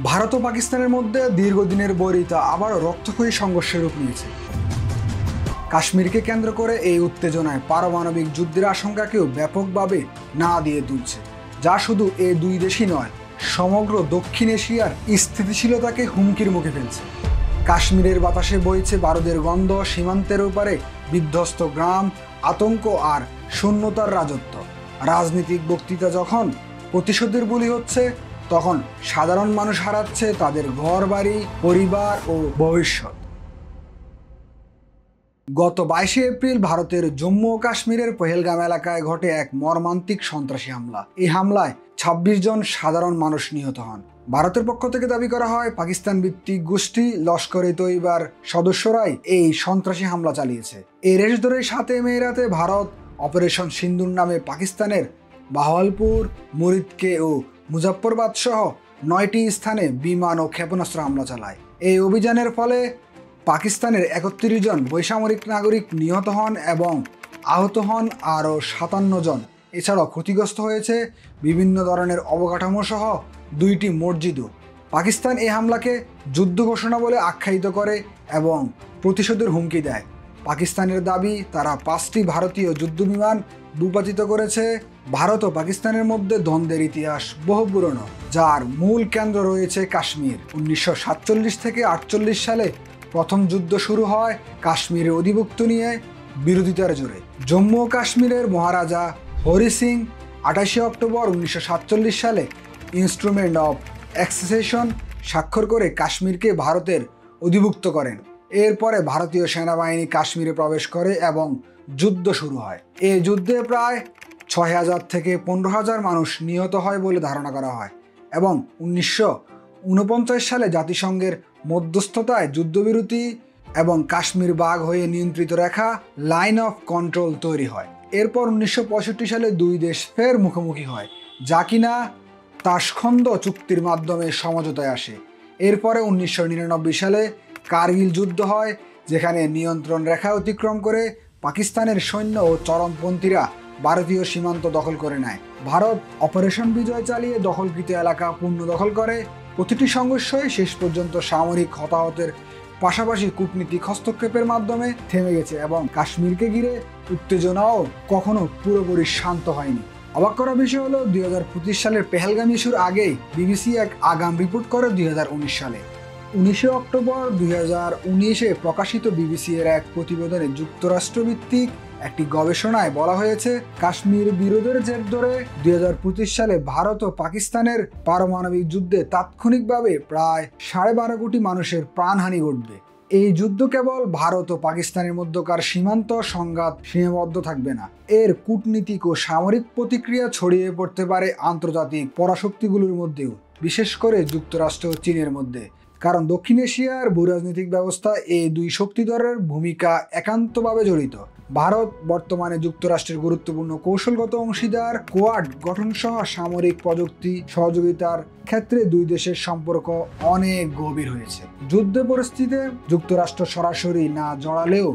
ভারত ও পাকিস্তানের মধ্যে দীর্ঘদিনের বৈরিতা আবারও রক্তক্ষয়ী সংঘর্ষের রূপ নিয়েছে। কাশ্মীরকে কেন্দ্র করে এই উত্তেজনায় পারমাণবিক যুদ্ধের আশঙ্কাকেও ব্যাপকভাবে নাড়া দিয়ে তুলছে, যা শুধু এই দুই দেশই নয়, সমগ্র দক্ষিণ এশিয়ার স্থিতিশীলতাকে হুমকির মুখে ফেলছে। কাশ্মীরের বাতাসে বইছে বারুদের গন্ধ, সীমান্তের ওপারে বিধ্বস্ত গ্রাম, আতঙ্ক আর শূন্যতার রাজত্ব। রাজনৈতিক বক্তৃতা যখন প্রতিশোধের বলি হচ্ছে, তখন সাধারণ মানুষ হারাচ্ছে তাদের ঘর বাড়ি, পরিবার ও ভবিষ্যৎ। গত 22শে এপ্রিল ভারতের জম্মু ও কাশ্মীরের পহেলগাম এলাকায় ঘটে এক মর্মান্তিক সন্ত্রাসী হামলা। এই হামলায় 26 জন সাধারণ মানুষ নিহত হন। ভারতের পক্ষ থেকে দাবি করা হয়, পাকিস্তান ভিত্তিক গোষ্ঠী লস্কর ই তৈবার সদস্যরাই এই সন্ত্রাসী হামলা চালিয়েছে। এই রেশ ধরে 7 মে রাতে ভারত অপারেশন সিন্দুর নামে পাকিস্তানের বাহাওয়ালপুর, মুরিদকে ও মুজাফফরবাদ সহ 9টি স্থানে বিমান ও ক্ষেপণাস্ত্র হামলা চালায়। এই অভিযানের ফলে পাকিস্তানের 31 জন বেসামরিক নাগরিক নিহত হন এবং আহত হন আরও 57 জন। এছাড়াও ক্ষতিগ্রস্ত হয়েছে বিভিন্ন ধরনের অবকাঠামো সহ 2টি মসজিদও। পাকিস্তান এই হামলাকে যুদ্ধ ঘোষণা বলে আখ্যায়িত করে এবং প্রতিশোধের হুমকি দেয়। পাকিস্তানের দাবি, তারা 5টি ভারতীয় যুদ্ধবিমান ভূপাতিত করেছে। ভারত ও পাকিস্তানের মধ্যে দ্বন্দ্বের ইতিহাস বহু পুরনো, যার মূল কেন্দ্র রয়েছে কাশ্মীর। 1947 থেকে 48 সালে প্রথম যুদ্ধ শুরু হয় কাশ্মীরের অধিভুক্ত নিয়ে বিরোধিতার জোরে। জম্মু ও কাশ্মীরের মহারাজা হরি সিং 28শে অক্টোবর 1947 সালে ইনস্ট্রুমেন্ট অফ অ্যাক্সেসেশন স্বাক্ষর করে কাশ্মীরকে ভারতের অধিভুক্ত করেন। এরপরে ভারতীয় সেনাবাহিনী কাশ্মীরে প্রবেশ করে এবং যুদ্ধ শুরু হয়। এই যুদ্ধে প্রায় 6000 থেকে 15000 মানুষ নিহত হয় বলে ধারণা করা হয় এবং 1949 সালে জাতিসংঘের মধ্যস্থতায় যুদ্ধবিরতি এবং কাশ্মীর ভাগ হয়ে নিয়ন্ত্রিত রেখা লাইন অফ কন্ট্রোল তৈরি হয়। এরপর 1965 সালে দুই দেশ ফের মুখোমুখি হয়, যা কিনা তাশখন্দ চুক্তির মাধ্যমে সমঝোতায় আসে। এরপরে 1999 সালে কার্গিল যুদ্ধ হয়, যেখানে নিয়ন্ত্রণ রেখা অতিক্রম করে পাকিস্তানের সৈন্য ও চরমপন্থীরা ভারতীয় সীমান্ত দখল করে নেয়। ভারত অপারেশন বিজয় চালিয়ে দখলকৃত এলাকা পুনর্দখল করে। প্রতিটি সংঘর্ষই শেষ পর্যন্ত সামরিক হতাহতের পাশাপাশি কূটনীতিক হস্তক্ষেপের মাধ্যমে থেমে গেছে এবং কাশ্মীরকে ঘিরে উত্তেজনাও কখনো পুরোপুরি শান্ত হয়নি। অবাক করা বিষয় হলো, 2025 সালের পেহেলগাম ইস্যুর আগেই বিবিসি এক আগাম রিপোর্ট করে 2019 সালে। 19শে অক্টোবর 2019-এ প্রকাশিত বিবিসি এর এক প্রতিবেদনে যুক্তরাষ্ট্রভিত্তিক একটি গবেষণায় বলা হয়েছে, কাশ্মীর বিরোধের জের ধরে 2025 সালে ভারত ও পাকিস্তানের পারমাণবিক যুদ্ধে তাৎক্ষণিকভাবে প্রায় 12.5 কোটি মানুষের প্রাণহানি ঘটবে। এই যুদ্ধ কেবল ভারত ও পাকিস্তানের মধ্যকার সীমান্ত সংঘাত সীমাবদ্ধ থাকবে না, এর কূটনীতিক ও সামরিক প্রতিক্রিয়া ছড়িয়ে পড়তে পারে আন্তর্জাতিক পরাশক্তিগুলোর মধ্যেও, বিশেষ করে যুক্তরাষ্ট্র ও চীনের মধ্যে। কারণ দক্ষিণ এশিয়ার ভূরাজনৈতিক ব্যবস্থা এই দুই শক্তিধরের ভূমিকা একান্তভাবে জড়িত। ভারত বর্তমানে যুক্তরাষ্ট্রের গুরুত্বপূর্ণ কৌশলগত অংশীদার। কোয়াড গঠন সহ সামরিক প্রযুক্তি সহযোগিতার ক্ষেত্রে দুই দেশের সম্পর্ক অনেক গভীর হয়েছে। যুদ্ধ পরিস্থিতিতে যুক্তরাষ্ট্র সরাসরি না জড়ালেও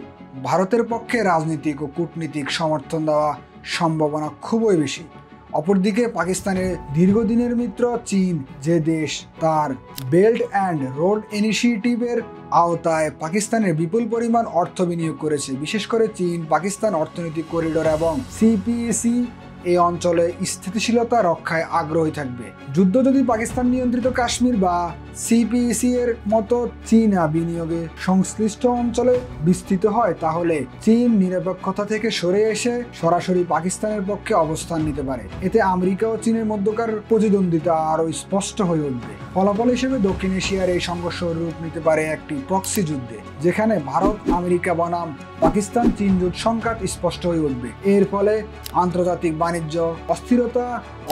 ভারতের পক্ষে রাজনৈতিক ও কূটনীতিক সমর্থন দেওয়া সম্ভাবনা খুবই বেশি। অপরদিকে পাকিস্তানের দীর্ঘদিনের মিত্র চীন, যে দেশ তার বেল্ট অ্যান্ড রোড ইনিশিয়েটিভের আওতায় পাকিস্তানের বিপুল পরিমাণ অর্থ বিনিয়োগ করেছে। বিশেষ করে চীন পাকিস্তান অর্থনৈতিক করিডোর এবং সিপিএসি এই অঞ্চলে স্থিতিশীলতা রক্ষায় আগ্রহী থাকবে। যুদ্ধ যদি পাকিস্তান নিয়ন্ত্রিত কাশ্মীর বা সিপিএসি এর মতো চীনা বিনিয়োগে সংশ্লিষ্ট অঞ্চলে বিস্তৃত হয়, তাহলে চীন নিরপেক্ষতা থেকে সরে এসে সরাসরি পাকিস্তানের পক্ষে অবস্থান নিতে পারে। এতে আমেরিকা ও চীনের মধ্যকার প্রতিদ্বন্দ্বিতা আরও স্পষ্ট হয়ে উঠবে। ফলাফল হিসেবে দক্ষিণ এশিয়ার এই সংঘর্ষ রূপ নিতে পারে একটি প্রক্সি যুদ্ধে, যেখানে ভারত আমেরিকা বনাম পাকিস্তান চীন জোট সংঘাত স্পষ্ট হয়ে উঠবে। এর ফলে আন্তর্জাতিক বাণিজ্য অস্থিরতা,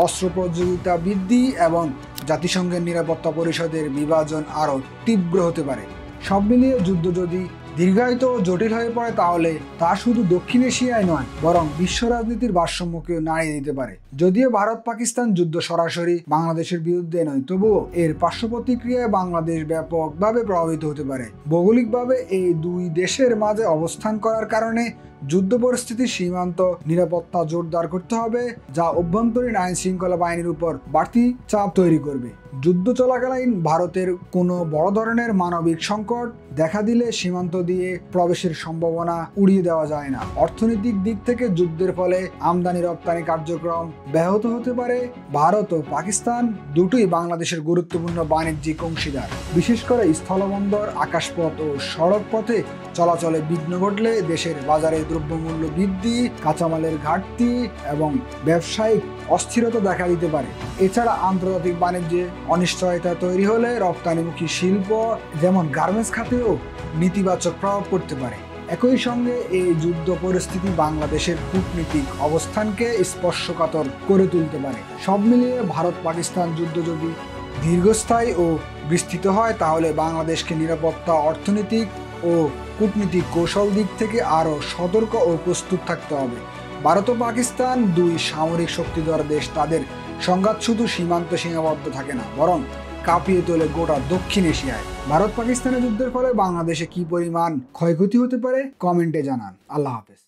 অস্ত্র প্রতিযোগিতা বৃদ্ধি এবং জাতিসংঘের নিরাপত্তা পরিষদের বিভাজন আরও তীব্র হতে পারে। সব মিলিয়ে যুদ্ধ যদি দীর্ঘায়িত ও জটিল হয়ে পড়ে, তাহলে তা শুধু দক্ষিণ এশিয়ায় নয়, বরং বিশ্ব রাজনীতির ভারসাম্যকেও নাড়িয়ে দিতে পারে। যদিও ভারত পাকিস্তান যুদ্ধ সরাসরি বাংলাদেশের বিরুদ্ধে নয়, তবুও এর পার্শ্ব প্রতিক্রিয়ায় বাংলাদেশ ব্যাপকভাবে প্রভাবিত হতে পারে। ভৌগোলিকভাবে এই দুই দেশের মাঝে অবস্থান করার কারণে যুদ্ধ পরিস্থিতির সীমান্ত নিরাপত্তা জোরদার করতে হবে, যা অভ্যন্তরীণ আইন শৃঙ্খলা বাহিনীর উপর বাড়তি চাপ তৈরি করবে। যুদ্ধ চলাকালীন ভারতের কোনো বড় ধরনের মানবিক সংকট দেখা দিলে সীমান্ত দিয়ে প্রবেশের সম্ভাবনা উড়িয়ে দেওয়া যায় না। অর্থনৈতিক দিক থেকে যুদ্ধের ফলে আমদানি রপ্তানি কার্যক্রম ব্যাহত হতে পারে। ভারত ও পাকিস্তান দুটোই বাংলাদেশের গুরুত্বপূর্ণ বাণিজ্যিক অংশীদার। বিশেষ করে স্থলবন্দর, আকাশপথ ও সড়ক পথে চলাচলে বিঘ্ন ঘটলে দেশের বাজারে দ্রব্যমূল্য বৃদ্ধি, কাঁচামালের ঘাটতি এবং ব্যবসায়িক অস্থিরতা দেখা দিতে পারে। এছাড়া আন্তর্জাতিক বাণিজ্যে অনিশ্চয়তা তৈরি হলে রপ্তানিমুখী শিল্প যেমন গার্মেন্টস খাতেও নেতিবাচক প্রভাব পড়তে পারে। একই সঙ্গে এই যুদ্ধ পরিস্থিতি বাংলাদেশের কূটনীতিক অবস্থানকে স্পর্শকাতর করে তুলতে পারে। সব মিলিয়ে ভারত পাকিস্তান যুদ্ধ যদি দীর্ঘস্থায়ী ও বিস্তৃত হয় তাহলে বাংলাদেশকে নিরাপত্তা, অর্থনৈতিক ও কূটনীতিক কৌশল দিক থেকে আরও সতর্ক ও প্রস্তুত থাকতে হবে। ভারত ও পাকিস্তান দুই সামরিক শক্তিধর দেশ। তাদের সংঘাত শুধু সীমান্তে সীমাবদ্ধ থাকে না, বরং কাঁপিয়ে তোলে গোটা দক্ষিণ এশিয়ায়। ভারত পাকিস্তানের যুদ্ধের ফলে বাংলাদেশে কি পরিমাণ ক্ষয়ক্ষতি হতে পারে কমেন্টে জানান। আল্লাহ হাফেজ।